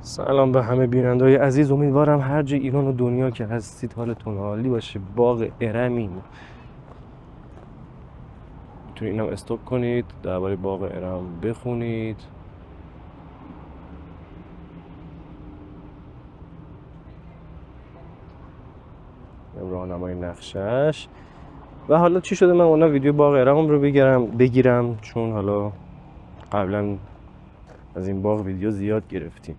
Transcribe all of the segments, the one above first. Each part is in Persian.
سلام به همه بیننده‌های عزیز، امیدوارم هر جای ایران و دنیا که هستید حالتون عالی باشه. باغ ارمیم، میتونید اینم استوب کنید، درباره باغ ارم بخونید. راهنمای نقشش. و حالا چی شده من اونا ویدیو باغ ارم رو بگیرم چون حالا قبلا از این باغ ویدیو زیاد گرفتیم،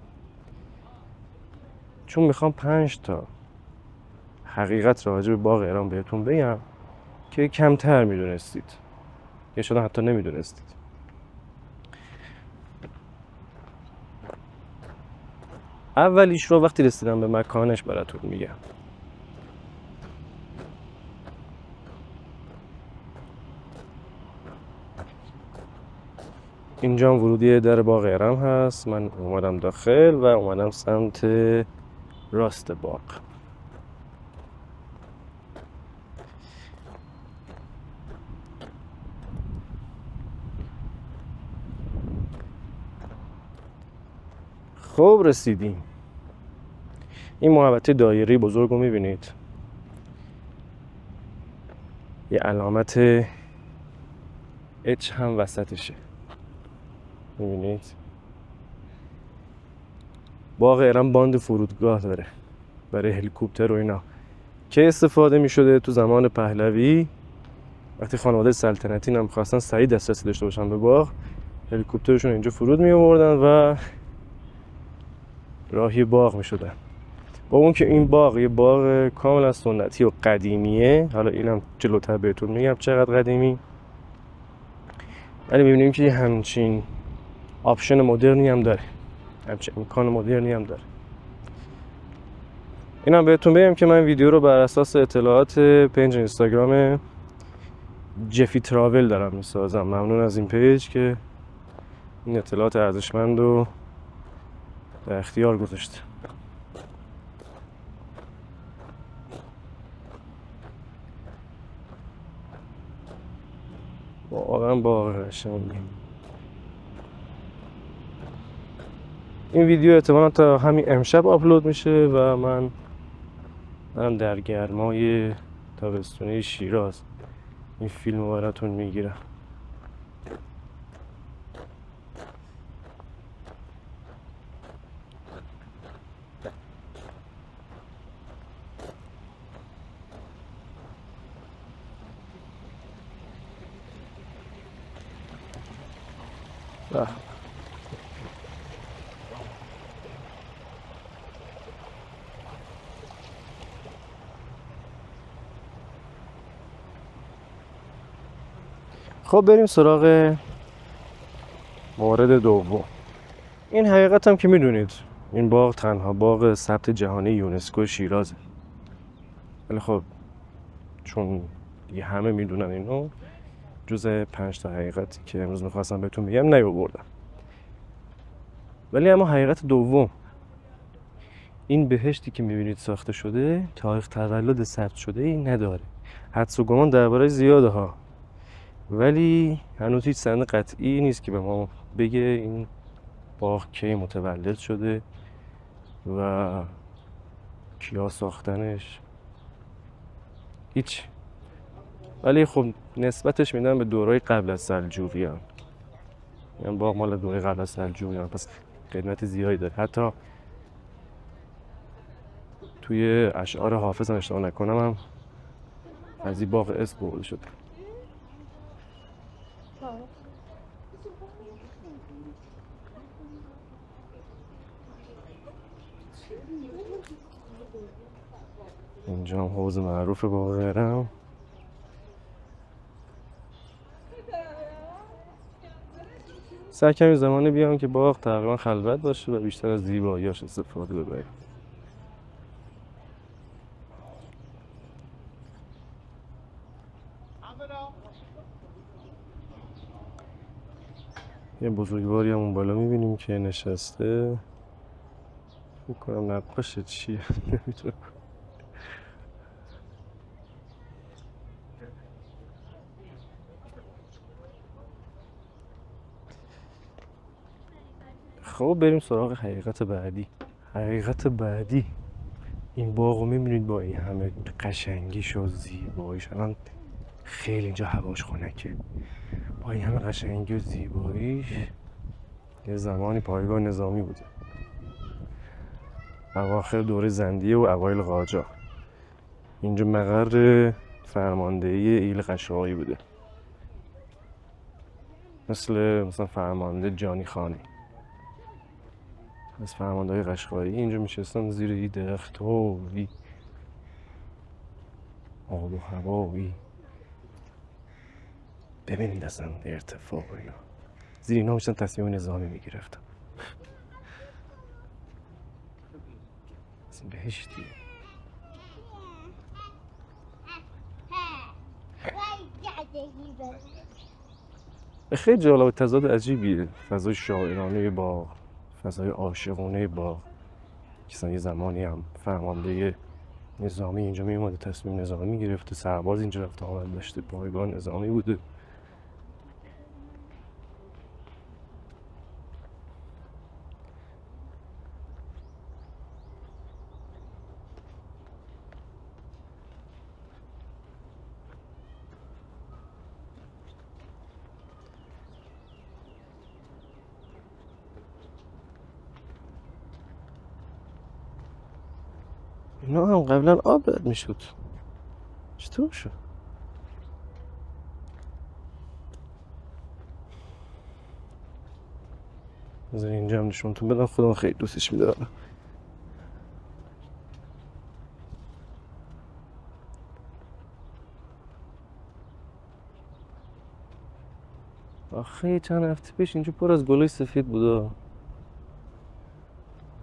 چون میخوام 5 تا حقیقت راجع به باغ ارم بهتون بگم که کمتر میدونستید یا شاید حتی نمیدونستید. اولیش رو وقتی رسیدم به مکانش براتون میگم. اینجا هم ورودی در باغ ارم هست. من اومدم داخل و اومدم سمت راست باغ. خب رسیدیم. این محوطه دایره بزرگ رو میبینید، یه علامت اچ هم وسطشه، میبینید. باغ ارم باند فرودگاه داره برای هلیکوپتر و اینا که استفاده میشده تو زمان پهلوی. وقتی خانواده سلطنتی نمیخواستن سریع دسترسی داشته باشن به باغ، هلیکوپترشون اینجا فرود می آوردن و راهی باغ می شدن. با اون که این باغ یه باغ کاملا سنتی و قدیمیه، حالا اینم جلوتر بهتون میگم چقدر قدیمی، ولی میبینیم که همچین آپشن مدرنی هم داره، همچین امکان مدرنی هم داره. اینم بهتون بگم که من ویدیو رو بر اساس اطلاعات پیج اینستاگرام جفی تراول دارم میسازم. ممنون از این پیج که این اطلاعات ارزشمند رو در اختیار گذاشته. واقعا باغ قشنگی. این ویدیو احتمالاً تا همین امشب آپلود میشه و من در گرمای تابستونی شیراز این فیلم رو براتون میگیرم. خب بریم سراغ مورد دوم. این حقیقت هم که میدونید این باغ تنها باغ ثبت جهانی یونسکو شیرازه، ولی خب چون دیگه همه میدونن اینو، جزء 5 تا حقیقتی که امروز میخواستم بهتون بگم نیاوردم. ولی اما حقیقت دوم، این بهشتی که میبینید ساخته شده تاریخ تولد ثبت شده ای نداره. حدس و گمان درباره زیاده ها، ولی هنوز هیچ سند قطعی نیست که به ما بگه این باغ کی متولد شده و کیا ساختنش. هیچ. ولی خب نسبتش میدن به دورای قبل از سلجوقیان، یعنی باغ مال دوره قبل از سلجوقیان، پس قدمت زیادی داره. حتی توی اشعار حافظ هم اشتباه نکنم هم از این باغ اسم برده شده. اینجا هم حوض معروف باغ ارم. سعی کردیم زمانی بیام که باغ تقریبا خلوت باشه و بیشتر از زیباییاش استفاده ببریم. یه بزرگواری هم اون بالا میبینیم که نشسته، فکر کنم نقاشه چیه نمیتونم. خب بریم سراغ حقیقت بعدی. حقیقت بعدی این باغ رو میبینید با این همه قشنگیش و زیباییش. الان خیلی اینجا هواش خنکه. با این همه قشنگی و زیباییش یه زمانی پایگاه نظامی بوده، اواخر دوره زندیه و اوایل قاجار. اینجا مقر فرماندهی ایل قشقایی بوده، مثلا فرمانده جانی خانی. از فرمانده های قشقایی اینجا میشستن زیر این درخت و آب و هوایی. ببینید اصلا ارتفاع اینا، زیر اینا میشتن تصمیم نظامی میگرفتن. اصلا بهشتی. خیلی جالب، تضاد عجیبیه، فضای شاعرانه باغ، فضای عاشقانه باغ. مثلا یه زمانی هم فرمانده نظامی اینجا میومده تصمیم نظامی میگرفته، سرباز اینجا رفت آمد داشته، پایگاه نظامی بوده. اینا هم قبلا آب رد میشد، چطور شد؟ بذار اینجا هم نشونتون بدم، خودم خیلی دوستش میدارم. آخه چند هفته پیش اینجا پر از گلای سفید بوده،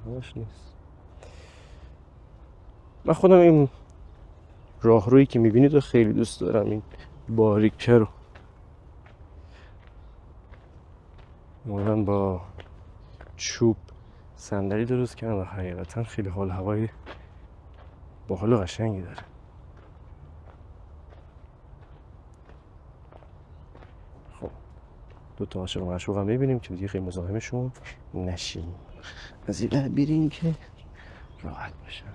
همش نیست. من خودم این راهرویی که میبینید رو خیلی دوست دارم، این باریکه رو. معمولا با چوب صندلی درست کردم و حقیقتا خیلی حال هوای باحال و قشنگی داره. خب دو تا عاشق و معشوق هم میبینیم که دیگه خیلی مزاحمشون نشیم، از این ور بریم که راحت باشن.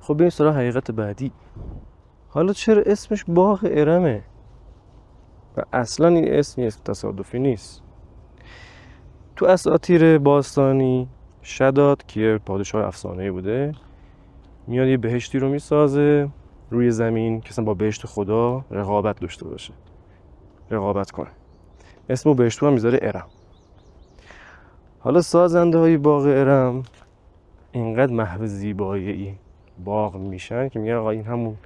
خب بریم سراغ حقیقت بعدی. حالا چرا اسمش باغ ارمه؟ و اصلا این اسمی تصادفی نیست. تو اساطیر باستانی شداد که پادشاه افسانه‌ای بوده، میاد یه بهشتی رو میسازه روی زمین که اصلا با بهشت خدا رقابت داشته باشه، رقابت کنه. اسمو بهشتو هم میذاره ارم. حالا سازنده های باغ ارم اینقدر محو زیبایی این باغ میشن که میگن آقا این همون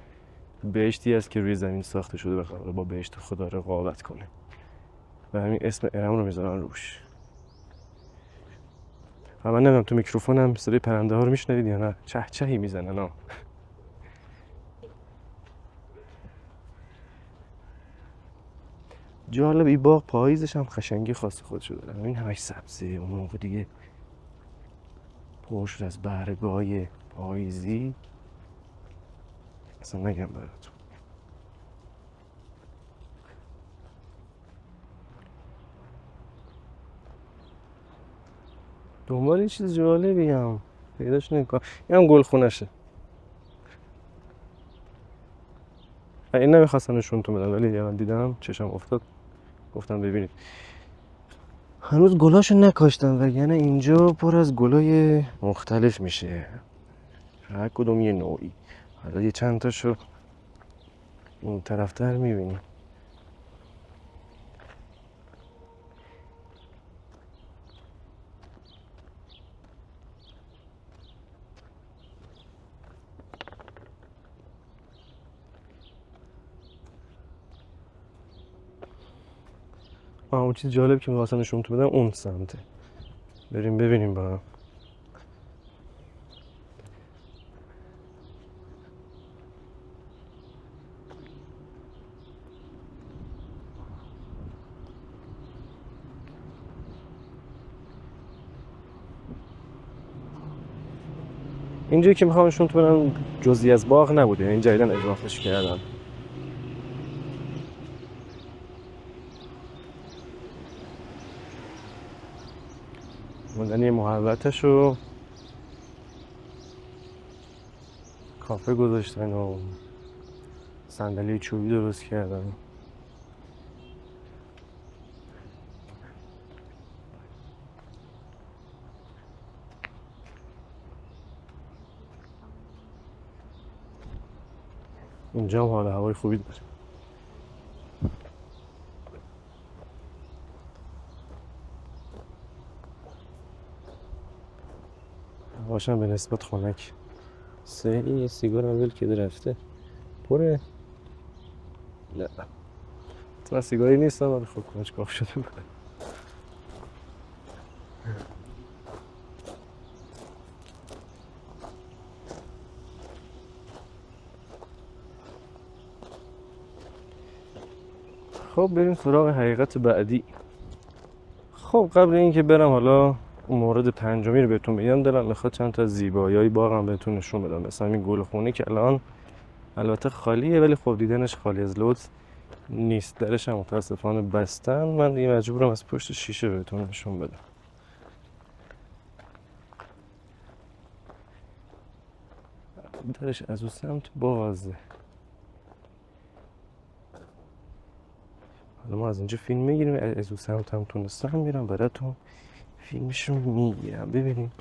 بهشتی است که روی زمین ساخته شده و قراره با بهشت خدا رقابت کنه، و همین اسم ارم رو میذارن روش. من نمیدونم تو میکروفونم صدای پرنده ها رو میشنوید یا نه؟ چه چهی میزنن ها. جالب این باغ پاییزش هم قشنگی خاص خودشو داره. این همش سبزه، اون موقع دیگه پر شد از برگای پاییزی، اصلا نگم براتون. دنبال یه چیز جالبی هم پیداش نمیکنم. این هم گلخونشه. این نمیخواستم نشونتون بدم ولی الان دیدم چشم افتاد گفتم ببینید. هنوز گلاشو نکاشتن وگرنه اینجا پر از گلای مختلف میشه، هر کدوم یه نوعی. حالا یه چند تاشو اون طرفتر میبینیم. اون چیز جالب که می‌خواستم نشونتون بدم اون سمته. بریم ببینیم با هم. اینجایی که میخوام نشونتون بدم جزئی از باغ نبوده، این جدیدن اضافهش کردن. مدنی محوطش رو کافه گذاشتن و صندلی چوبی درست کردن. اینجا هم حال هوای خوبی داره. هواشم به نسبت خنک. یه سیگار هم ول کرده رفته پره. نه من سیگاری نیستم ولی خب کنجکاو شده بود. خب بریم سراغ حقیقت بعدی. خب قبل اینکه برم حالا اون مورد پنجمی رو بهتون بگم، دلم میخواد چند تا از زیبایی‌های باغم بهتون نشون بدم. مثلا این گل خونه که الان البته خالیه ولی خب دیدنش خالی از لطف نیست. درش هم متاسفانه بستن. من دیگه مجبورم از پشت شیشه بهتون نشون بدم. درش از اون سمت بازه. حالا ما از اینجا فیلم میگیریم، از اون سمت هم تونستم میرم براتون فیلمشو میگیرم. ببینیم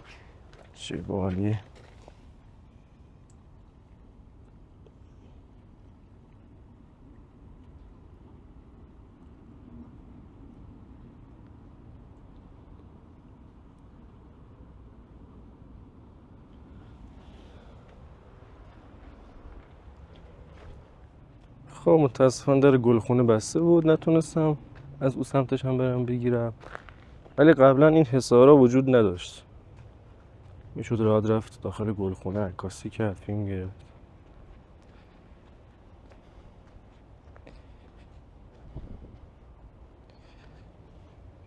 چه بالیه. خب متاسفانه در گلخونه بسته بود، نتونستم از اون سمتش هم برم بگیرم. ولی قبلا این حصارا وجود نداشت، میشد راه رفت داخل گلخونه عکاسی کرد، فیلم گرفت.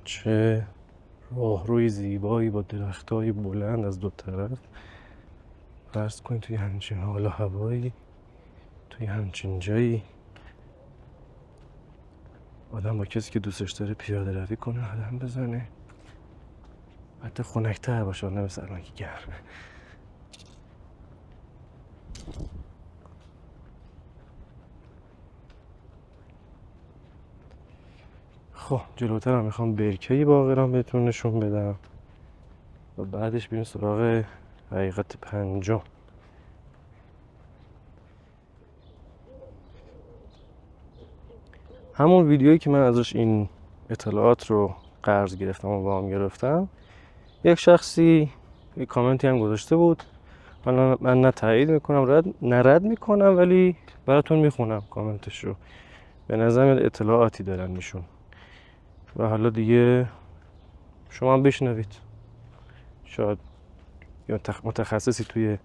چه راهروی زیبایی با درختای بلند از دو طرف. فرض کنید توی همچین حال و هوایی، توی همچین جایی آدم با کسی که دوستش داره پیاده روی کنه، قدم بزنه، حتی خنک‌تر باشه، نه مثل الان که گرمه. خب جلوتر هم میخوام برکه باغرام بهتون نشون بدم و بعدش بریم سراغ حقیقت پنجم. همون ویدیویی که من ازش این اطلاعات رو قرض گرفتم و وام گرفتم، یک شخصی یک کامنتی هم گذاشته بود. حالا من نه تایید میکنم نه رد میکنم، ولی براتون میخونم کامنتش رو. به نظر میاد اطلاعاتی دارن میشون و حالا دیگه شما هم بشنوید. شاید یا متخصصی توی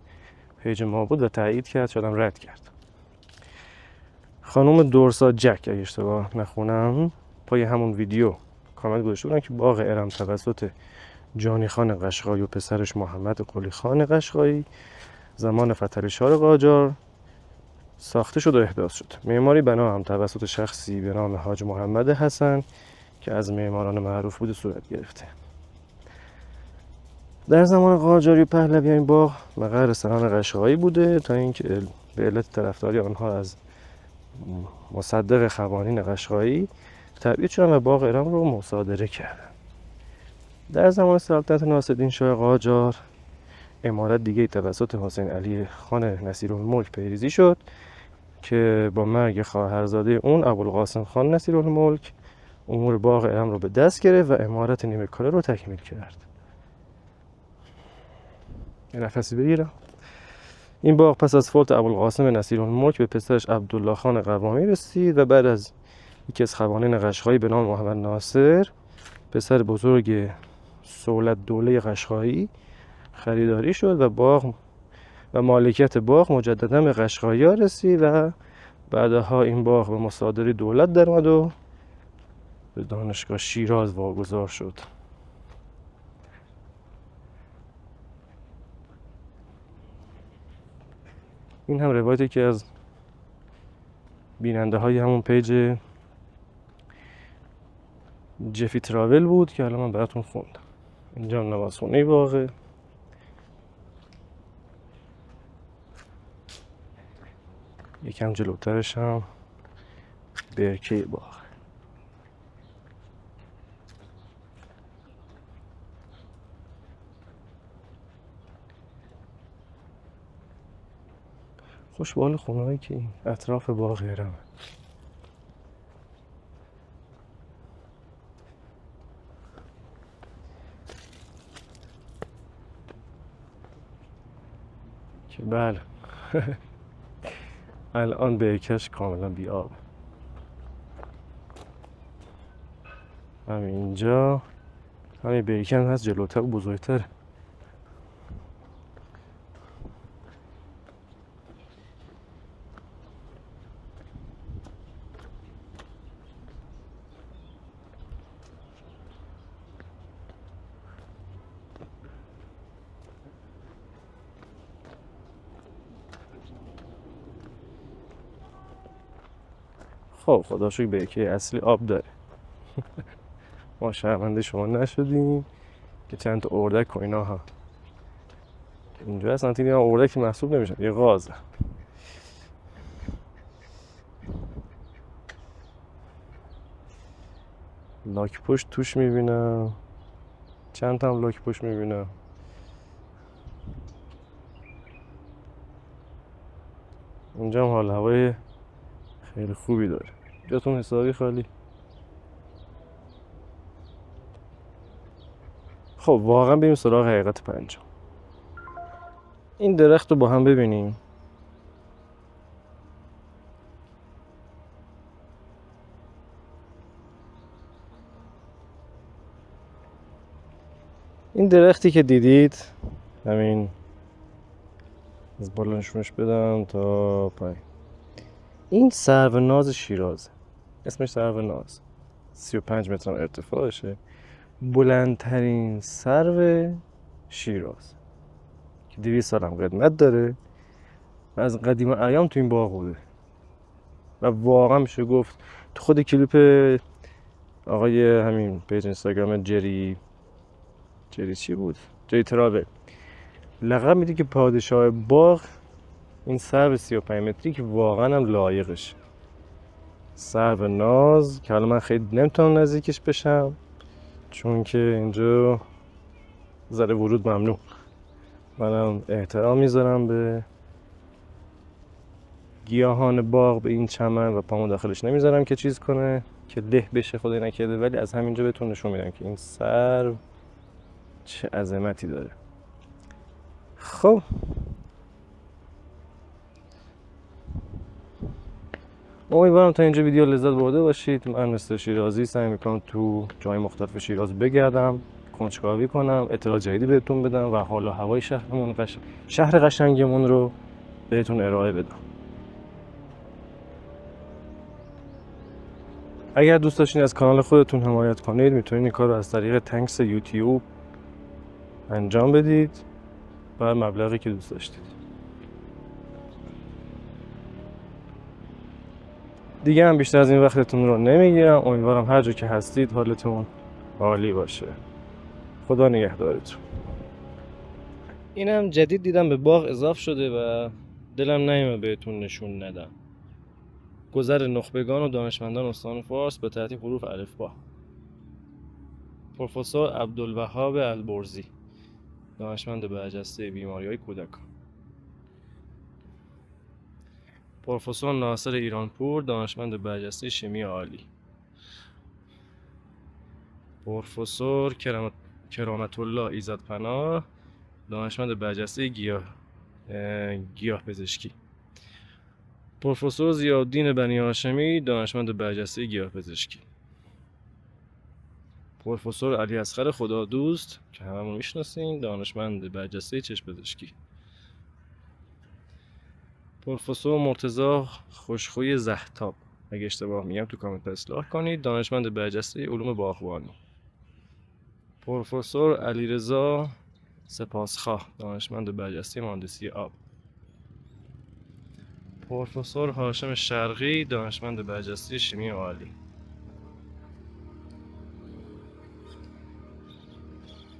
پیج ما بود و تایید کرد، شاید هم رد کرد. خانم دورسا جک اگه اشتباه نخونم پای همون ویدیو کامنت گذاشته بودن که باغ ارم توسط جانی خان قشقایی و پسرش محمد قلی خان قشقایی زمان فتحعلیشاه قاجار ساخته شد و احداث شد. معماری بنا هم توسط شخصی به نام حاج محمد حسن که از معماران معروف بوده صورت گرفته. در زمان قاجاری و پهلوی این باغ مقر سران قشقایی بوده تا اینکه به علت طرفداری آنها از مصدق قوانین قشقایی تبعید شدن و باغ ارم رو مصادره کردن. در زمان سلطنت ناصرالدین شاه قاجار عمارت دیگه توسط حسین علی خان نصیرالملک پیریزی شد که با مرگ خواهرزاده اون ابوالقاسم خان نصیرالملک امور باغ ارم رو به دست گرفت و عمارت نیمه کاره رو تکمیل کرد. یه نفسی بگیرم. این باغ پس از فوت ابوالقاسم نصیرالملک به پسرش عبدالله خان قوامی رسید و بعد از یکی از قوانین قشقایی به نام محمد ناصر پسر بزرگ صولت دوله قشقایی خریداری شد و باغ و مالکیت باغ مجددا به قشقایی‌ها رسید و بعدها این باغ به مصادره دولت درآمد و به دانشگاه شیراز واگذار شد. این هم روایتی که از بیننده های همون پیج جفی تراول بود که الان من براتون خوندم. اینجا نمازخونه باغه. یکم جلوترش هم برکه باغ. خوش به حال خونه‌هایی که این اطراف باغ هرم. که بله الان برکش کاملا بی آب. همین اینجا همین برکه هم هست جلوتر و بزرگتر. خب خدا شکر برکه اصلی آب داره. ما شرمنده شما نشدیم که چند تا اردک و اینا ها اینجا هستن. اینا اردک محسوب نمیشن، یه غازه. لاک پشت توش میبینم، چند تا هم لاک پشت میبینم. اینجا هم حال هوای خیلی خوبی داره. جاتون حسابی خالی. خب واقعا بریم سراغ حقیقت پنجم. این درخت رو با هم ببینیم. این درختی که دیدید، همین از بالا نشونش بدم تا پایین، این سروناز شیرازه. اسمش سروناز. 35 متر ارتفاعشه. بلندترین سرو شیراز که 200 سال هم قدمت داره و از قدیم ایام تو این باغ بوده و واقعا میشه گفت تو خود کلیپ آقای همین پیج اینستاگرام جری چی بود؟ جری تراول لقب میده که پادشاه باغ این سرو 35 متری که واقعا هم لایقش. سرو ناز که حالا من خیلی نمیتونم نزدیکش بشم چون که اینجا ذره ورود ممنوع. منم احترام میذارم به گیاهان باغ، به این چمن و پامو داخلش نمیذارم که چیز کنه که له بشه، خدای نکرده. ولی از همینجا بهتون نشون میدم که این سرو چه عظمتی داره. خب امیدوارم تا اینجا ویدیو لذت برده باشید. من مستر شیرازی سعی میکنم تو جای مختلف شیراز بگردم، کنجکاوی کنم، اطلاع جدیدی بهتون بدم و حال و هوای شهرمون شهر قشنگمون رو بهتون ارائه بدم. اگر دوست داشتین از کانال خودتون حمایت کنید میتونید این کار رو از طریق تانکس یوتیوب انجام بدید و مبلغی که دوست داشتید. دیگه هم بیشتر از این وقتتون رو نمیگیرم. امیدوارم هر جا که هستید حالتون عالی باشه. خدا نگهدارتون. اینم جدید دیدم به باغ اضاف شده و دلم نیومد بهتون نشون ندم. گذر نخبگان و دانشمندان استان فارس به ترتیب حروف الفبا. پروفسور عبدالوهاب البرزی، دانشمند برجسته بیماری‌های کودکان. پروفسور ناصر ایرانپور، دانشمند برجسته شیمی عالی. پروفسور کرامت الله ایزدپناه، دانشمند برجسته گیاه پزشکی. پروفسور ضیاءالدین بنی هاشمی، دانشمند برجسته گیاه پزشکی. پروفسور علی اصغر خدادوست که هممون میشناسین، دانشمند برجسته چشم پزشکی. پروفسور مرتضی خوشخوی زهتاب، اگه اشتباه میگم تو کامنت اصلاح کنید، دانشمند برجسته علوم باغبانی. پروفسور علیرضا سپاسخواه، دانشمند برجسته مهندسی آب. پروفسور هاشم شرقی، دانشمند برجسته شیمی عالی.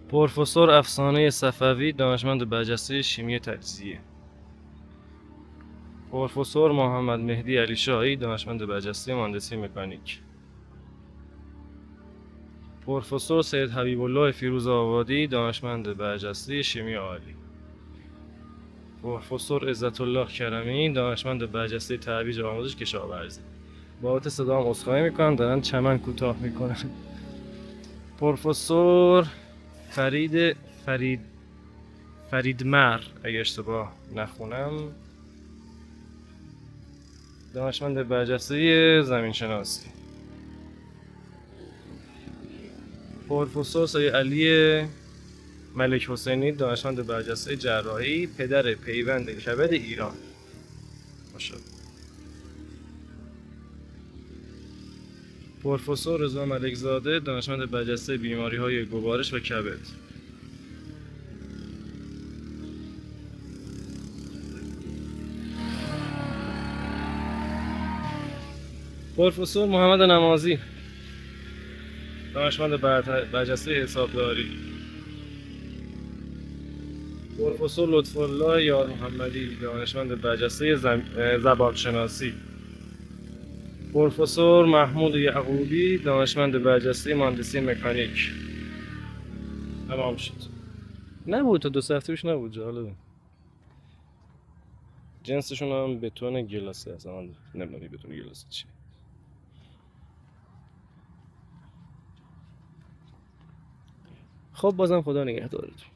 پروفسور افسانه صفوی، دانشمند برجسته شیمی تجزیه. پروفسور محمد مهدی علی شاهی، دانشمند برجسته مهندسی مکانیک. پروفسور سید حبیب الله فیروزآبادی، دانشمند برجسته شیمی عالی. پروفسور عزت الله کرمی، دانشمند برجسته ترویج آموزش کشاورزی. بابت صدام عذرخواهی میکنم، دارن چمن کوتاه میکنن. پروفسور فریدمر، اگه اشتباه نخونم، دانشمند برجسته زمین شناسی. پروفسور سید علی ملک حسینی، دانشمند برجسته جراحی، پدر پیوند کبد ایران. ماشاءالله. پروفسور رضا ملکزاده، دانشمند برجسته بیماری‌های گوارش و کبد. پروفسور محمد نمازی، دانشمند برجسته حسابداری. پروفسور لطف‌الله یار محمدی، دانشمند برجسته زبانشناسی. پروفسور محمود یعقوبی، دانشمند برجسته مهندسی مکانیک. تمام شد. نبود تا 2 هفته پیش نبود، جالبه. جنسشون هم بتون گلاسه، اصلا من نمیدونم بتون گلاسه چیه. خب بازم خدا نگهدارتون.